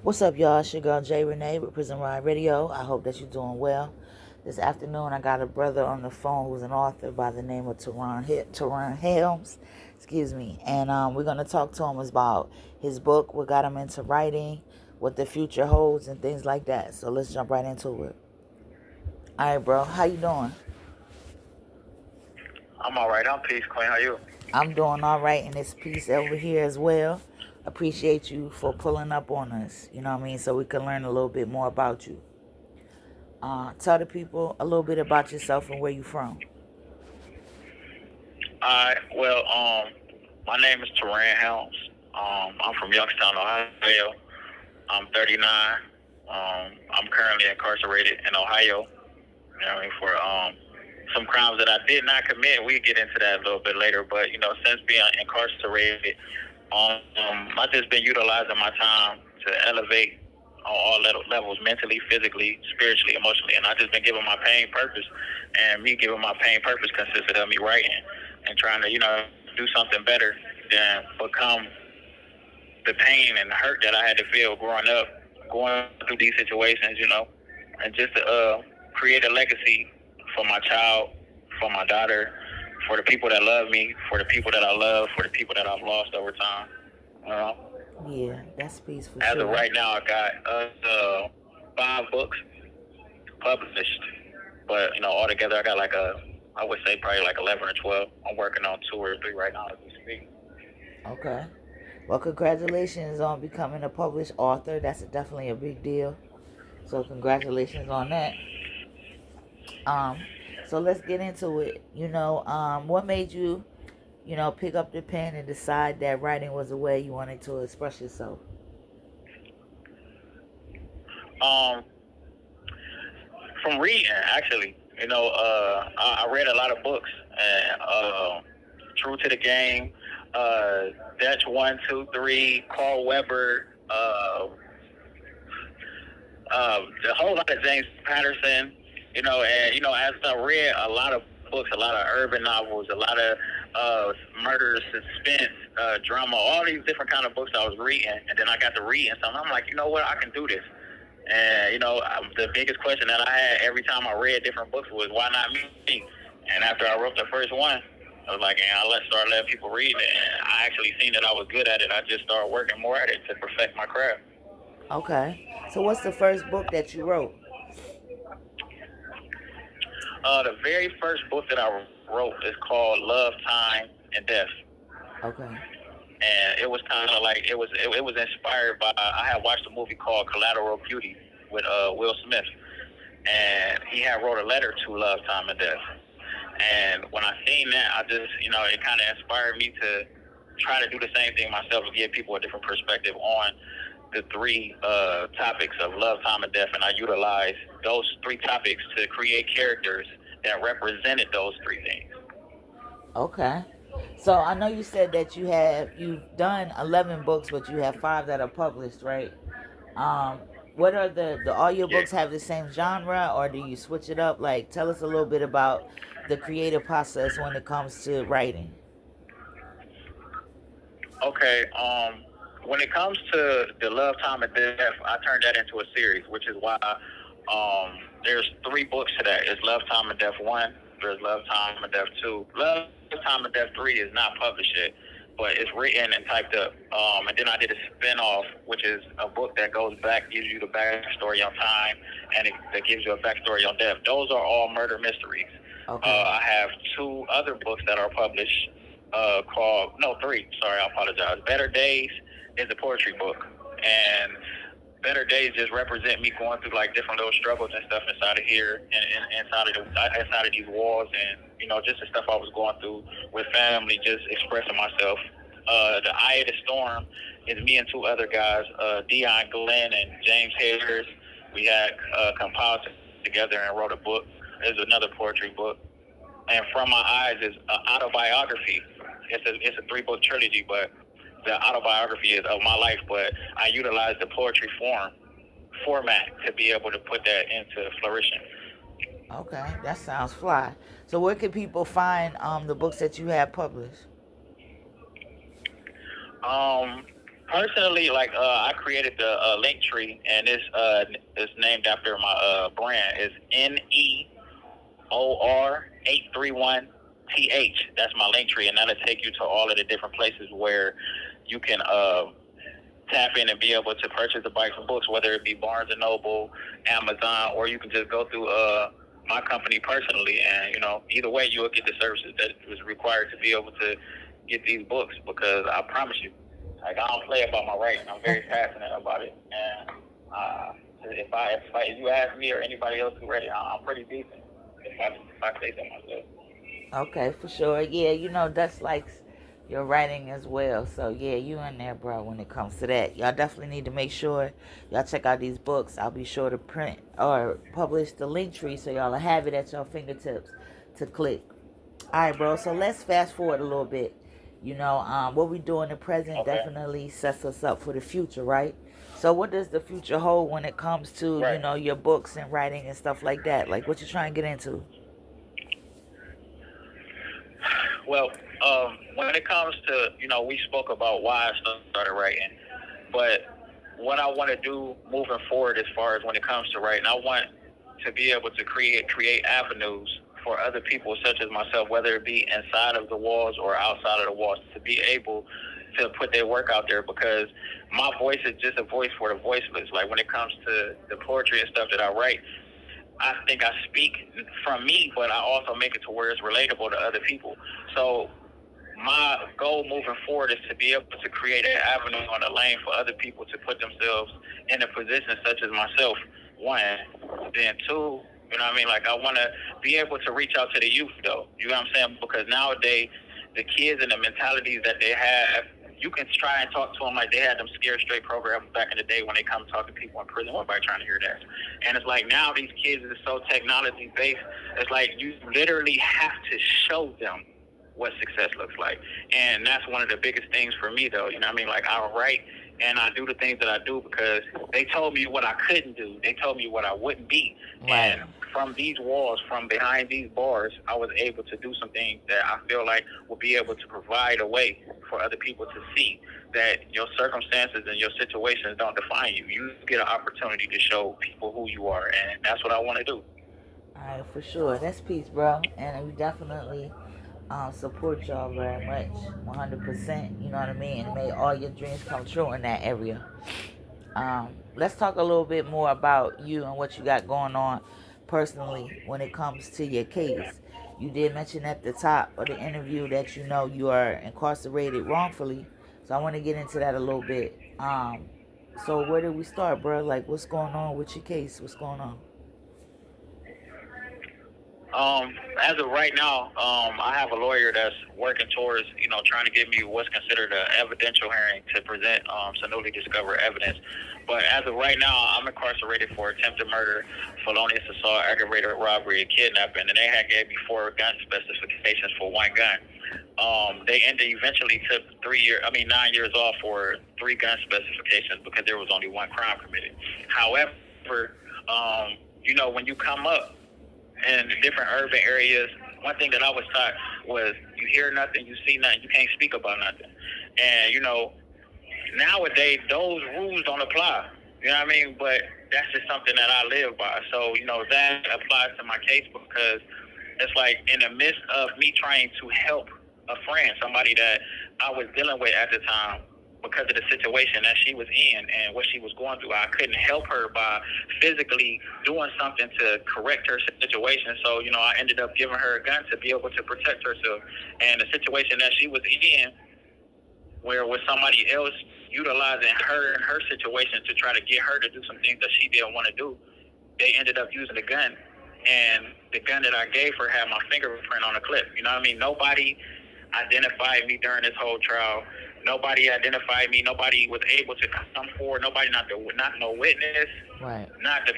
What's up, y'all? It's your girl J Renee with Prison Ride Radio. I hope that you're doing well. This afternoon, I got a brother on the phone who's an author by the name of Taran Helms. Excuse me. And we're going to talk to him about his book, what got him into writing, what the future holds, and things like that. So let's jump right into it. All right, bro. How you doing? I'm all right. I'm peace, Queen. How you? I'm doing all right in this piece over here as well. Appreciate you for pulling up on us, you know what I mean, so we can learn a little bit more about you. Tell the people a little bit about yourself and where you from. All right. Well, my name is Taran Helms. I'm from Youngstown, Ohio. I'm 39. I'm currently incarcerated in Ohio. You know what I mean, for some crimes that I did not commit. We get into that a little bit later, but since being incarcerated, I've just been utilizing my time to elevate on all levels, mentally, physically, spiritually, emotionally, and I've just been giving my pain purpose. And me giving my pain purpose consisted of me writing and trying to, do something better than become the pain and the hurt that I had to feel growing up, going through these situations, and just to create a legacy for my child, for my daughter, for the people that love me, for the people that I love, for the people that I've lost over time. You know? Yeah, that's peace for As of sure. right now, I got 5 books published, but altogether, I got I would say probably like 11 or 12. I'm working on 2 or 3 right now as we speak. Okay. Well, congratulations on becoming a published author. That's definitely a big deal. So congratulations on that. Um, so let's get into it. What made you, pick up the pen and decide that writing was a way you wanted to express yourself? Um, from reading, actually, I read a lot of books, and True to the Game, Dutch 1, 2, 3, Carl Weber, the whole lot of James Patterson, as I read a lot of books, a lot of urban novels, a lot of murder, suspense, drama, all these different kind of books I was reading, and then I got to reading something. I'm like, you know what, I can do this. And the biggest question that I had every time I read different books was, why not me? And after I wrote the first one, I was like, and I started letting people read it, and I actually seen that I was good at it. I just started working more at it to perfect my craft. Okay. So what's the first book that you wrote? The very first book that I wrote is called Love, Time, and Death, Okay. and it was kind of like it was inspired by, I had watched a movie called Collateral Beauty with Will Smith, and he had wrote a letter to Love, Time, and Death. And when I seen that, I just, it kind of inspired me to try to do the same thing myself and give people a different perspective on the 3 topics of love, time, and death. And I utilized those 3 topics to create characters that represented those 3 things. Okay. So I know you said that you've done 11 books, but you have 5 that are published, right? Um, what are the all your Yeah. books have the same genre, or do you switch it up? Like, tell us a little bit about the creative process when it comes to writing. Okay. When it comes to the love, time, and death, I turned that into a series, which is why there's 3 books to that. It's Love, Time, and Death 1. There's Love, Time, and Death 2. Love, Time, and Death 3 is not published yet, but it's written and typed up. And then I did a spin-off, which is a book that goes back, gives you the backstory on time, and that gives you a backstory on death. Those are all murder mysteries. Okay. I have 2 other books that are published, called, no, 3, sorry, I apologize. Better Days is a poetry book, and Better Days just represent me going through like different little struggles and stuff inside of here, and inside of these walls, and just the stuff I was going through with family, just expressing myself. The Eye of the Storm is me and 2 other guys, Dion Glenn and James Harris. We had compiled together and wrote a book. There's another poetry book, and From My Eyes is an autobiography. It's a 3 book trilogy, but the autobiography is of my life. But I utilize the poetry format to be able to put that into flourishing. Okay, that sounds fly. So where can people find the books that you have published? Um, Personally, like I created the link tree, and it's named after my brand. It's NEOR831TH. That's my link tree, and that'll take you to all of the different places where you can tap in and be able to purchase the bikes and books, whether it be Barnes and Noble, Amazon, or you can just go through my company personally, and either way you'll get the services that was required to be able to get these books. Because I promise you, like, I don't play about my writing. I'm very passionate about it, and if you ask me or anybody else who read it, I'm pretty decent. If I say so myself. Okay, for sure. Yeah, that's like your writing as well. So yeah, you in there, bro. When it comes to that, y'all definitely need to make sure y'all check out these books. I'll be sure to print or publish the link tree so y'all will have it at your fingertips to click. All right, bro. So let's fast forward a little bit. What we do in the present Okay. definitely sets us up for the future, right? So what does the future hold when it comes to, Right. your books and writing and stuff like that? Like what you trying to get into? Well, when it comes to, we spoke about why I started writing, but what I want to do moving forward, as far as when it comes to writing, I want to be able to create avenues for other people such as myself, whether it be inside of the walls or outside of the walls, to be able to put their work out there. Because my voice is just a voice for the voiceless. Like, when it comes to the poetry and stuff that I write, I think I speak from me, but I also make it to where it's relatable to other people. So my goal moving forward is to be able to create an avenue on a lane for other people to put themselves in a position such as myself. One, then two, like, I want to be able to reach out to the youth, though. You know what I'm saying? Because nowadays, the kids and the mentalities that they have, you can try and talk to them like they had them scared straight programs back in the day when they come talk to people in prison. Nobody trying to hear that. And it's like, now these kids are so technology based. It's like you literally have to show them what success looks like. And that's one of the biggest things for me, though. Like, I write and I do the things that I do because they told me what I couldn't do. They told me what I wouldn't be. Right. And from these walls, from behind these bars, I was able to do some things that I feel like will be able to provide a way for other people to see that your circumstances and your situations don't define you. You get an opportunity to show people who you are, and that's what I want to do. All right, for sure. That's peace, bro. And we definitely support y'all very much, 100%. You know what I mean? And may all your dreams come true in that area. Let's talk a little bit more about you and what you got going on personally when it comes to your case. You did mention at the top of the interview that you are incarcerated wrongfully. So I want to get into that a little bit. So where did we start, bro? Like, what's going on with your case? What's going on? As of right now, I have a lawyer that's working towards, trying to get me what's considered an evidential hearing to present some newly discovered evidence. But as of right now, I'm incarcerated for attempted murder, felonious assault, aggravated robbery, and kidnapping. And they had gave me 4 gun specifications for 1 gun. They eventually took 9 years off for 3 gun specifications because there was only 1 crime committed. However, when you come up in different urban areas, one thing that I was taught was you hear nothing, you see nothing, you can't speak about nothing. And nowadays those rules don't apply. You know what I mean? But that's just something that I live by. So that applies to my case because it's like, in the midst of me trying to help a friend, somebody that I was dealing with at the time, because of the situation that she was in and what she was going through, I couldn't help her by physically doing something to correct her situation. So, I ended up giving her a gun to be able to protect herself. And the situation that she was in, where was somebody else utilizing her and her situation to try to get her to do some things that she didn't want to do, they ended up using the gun. And the gun that I gave her had my fingerprint on the clip. You know what I mean? Nobody identified me during this whole trial. Nobody identified me. Nobody was able to come forward. Nobody, not no witness, Right. not the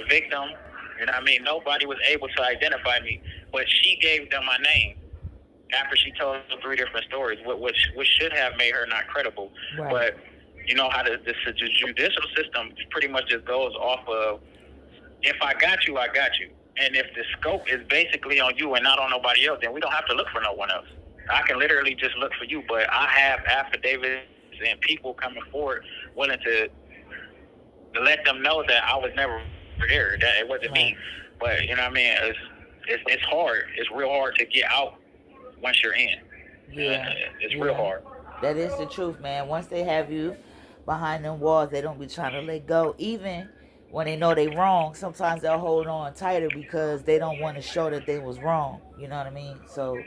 victim. You know what I mean? Nobody was able to identify me. But she gave them my name after she told 3 different stories, which should have made her not credible. Right. But you know how the judicial system pretty much just goes off of, if I got you, I got you. And if the scope is basically on you and not on nobody else, then we don't have to look for no one else. I can literally just look for you, but I have affidavits and people coming forward willing to let them know that I was never there, that it wasn't me. But you know what I mean? It's hard. It's real hard to get out once you're in. Yeah. It's real hard. That is the truth, man. Once they have you behind them walls, they don't be trying to let go. Even when they know they wrong, sometimes they'll hold on tighter because they don't want to show that they was wrong. You know what I mean? So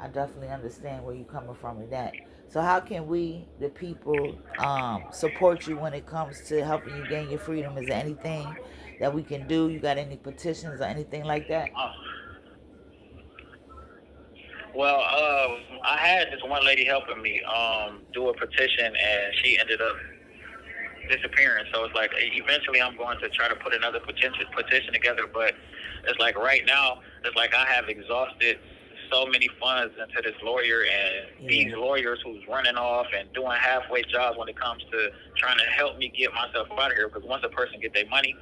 I definitely understand where you're coming from with that. So how can we, the people, support you when it comes to helping you gain your freedom? Is there anything that we can do? You got any petitions or anything like that? Well, I had this one lady helping me do a petition, and she ended up disappearing. So it's like eventually I'm going to try to put another petition together, but it's like right now it's like I have exhausted so many funds into this lawyer and these lawyers who's running off and doing halfway jobs when it comes to trying to help me get myself out of here. Because once a person get their money,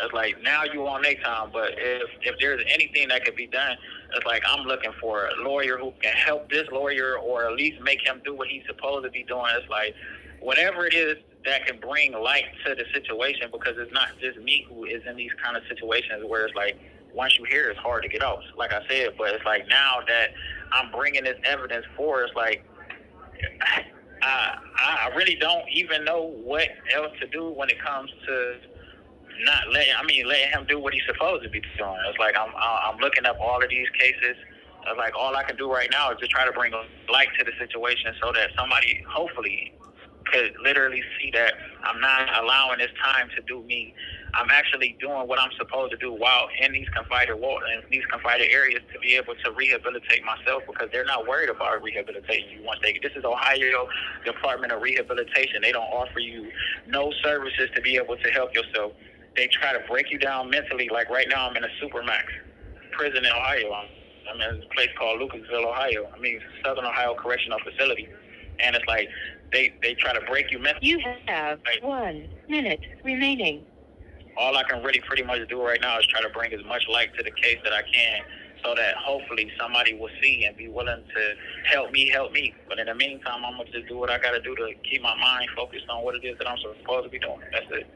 it's like now you on their time. But if there's anything that could be done, it's like I'm looking for a lawyer who can help this lawyer or at least make him do what he's supposed to be doing. It's like whatever it is that can bring light to the situation, because it's not just me who is in these kind of situations where it's like once you hear it, it's hard to get out. Like I said, but it's like now that I'm bringing this evidence forward, it's like I really don't even know what else to do when it comes to not letting him do what he's supposed to be doing. It's like I'm looking up all of these cases. It's like all I can do right now is just try to bring light to the situation so that somebody hopefully could literally see that I'm not allowing this time to do me. I'm actually doing what I'm supposed to do while in these confided areas to be able to rehabilitate myself, because they're not worried about rehabilitating you once this is Ohio Department of Rehabilitation. They don't offer you no services to be able to help yourself. They try to break you down mentally. Like right now I'm in a Supermax prison in Ohio. I'm in a place called Lucasville, Ohio. Southern Ohio Correctional Facility. And it's like they try to break you mentally. You have 1 minute remaining. All I can really pretty much do right now is try to bring as much light to the case that I can, so that hopefully somebody will see and be willing to help me. But in the meantime, I'm going to just do what I got to do to keep my mind focused on what it is that I'm supposed to be doing. That's it.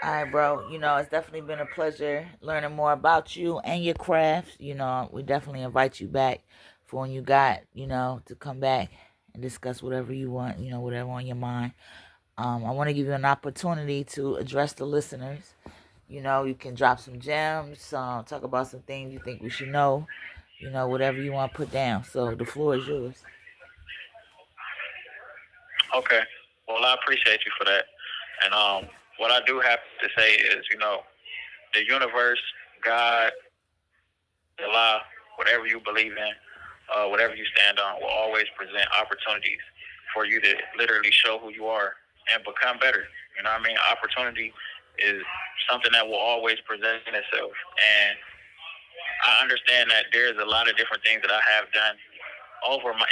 All right, bro. It's definitely been a pleasure learning more about you and your craft. We definitely invite you back for when you got, to come back and discuss whatever you want, whatever on your mind. I want to give you an opportunity to address the listeners. You can drop some gems, talk about some things you think we should know, whatever you want to put down. So the floor is yours. Okay. Well, I appreciate you for that. And what I do have to say is, the universe, God, Allah, whatever you believe in, whatever you stand on, will always present opportunities for you to literally show who you are and become better. You know what I mean? Opportunity is something that will always present itself. And I understand that there's a lot of different things that I have done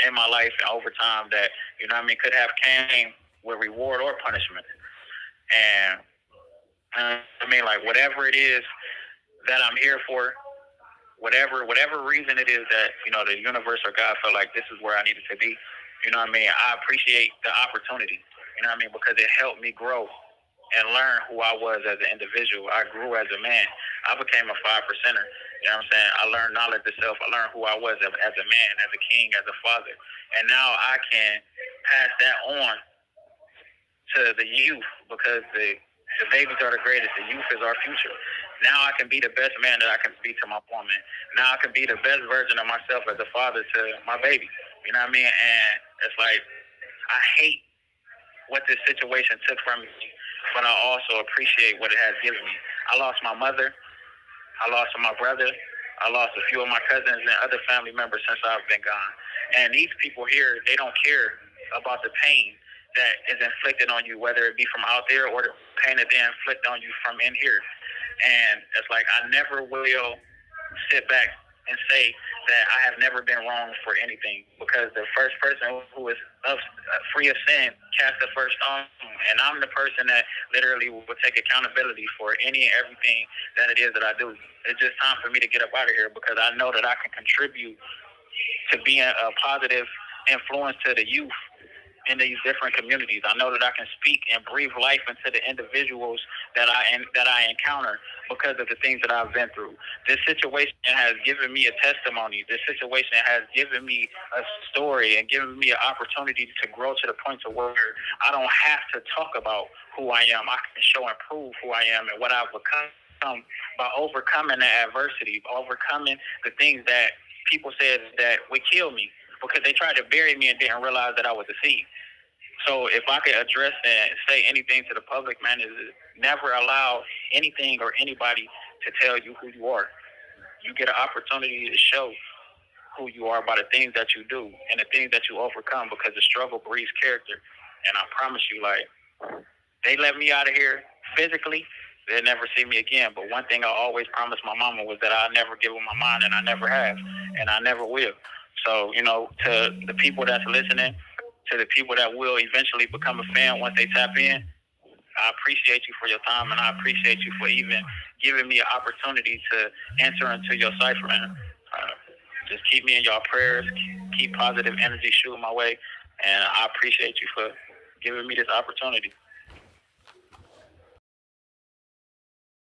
in my life and over time that, could have came with reward or punishment. And like whatever it is that I'm here for, whatever reason it is that, the universe or God felt like this is where I needed to be, I appreciate the opportunity, because it helped me grow and learn who I was as an individual. I grew as a man. I became a 5%er. You know what I'm saying? I learned knowledge of self. I learned who I was as a man, as a king, as a father. And now I can pass that on to the youth, because the babies are the greatest. The youth is our future. Now I can be the best man that I can be to my woman. Now I can be the best version of myself as a father to my baby. You know what I mean? And it's like, I hate what this situation took from me, but I also appreciate what it has given me. I lost my mother. I lost my brother. I lost a few of my cousins and other family members since I've been gone. And these people here, they don't care about the pain that is inflicted on you, whether it be from out there or the pain that they inflict on you from in here. And it's like, I never will sit back and say that I have never been wrong for anything, because the first person who is free of sin cast the first stone, and I'm the person that literally will take accountability for any and everything that it is that I do. It's just time for me to get up out of here, because I know that I can contribute to being a positive influence to the youth in these different communities. I know that I can speak and breathe life into the individuals that I encounter because of the things that I've been through. This situation has given me a testimony. This situation has given me a story and given me an opportunity to grow to the point to where I don't have to talk about who I am. I can show and prove who I am and what I've become by overcoming the adversity, overcoming the things that people said that would kill me because they tried to bury me and didn't realize that I was a seed. So if I could address and say anything to the public, man, is never allow anything or anybody to tell you who you are. You get an opportunity to show who you are by the things that you do and the things that you overcome because the struggle breeds character. And I promise you, like, they let me out of here physically, they'll never see me again. But one thing I always promised my mama was that I'll never give them my mind, and I never have, and I never will. So, to the people that's listening, to the people that will eventually become a fan once they tap in, I appreciate you for your time, and I appreciate you for even giving me an opportunity to enter into your cipher, man. Just keep me in your prayers, keep positive energy shooting my way, and I appreciate you for giving me this opportunity.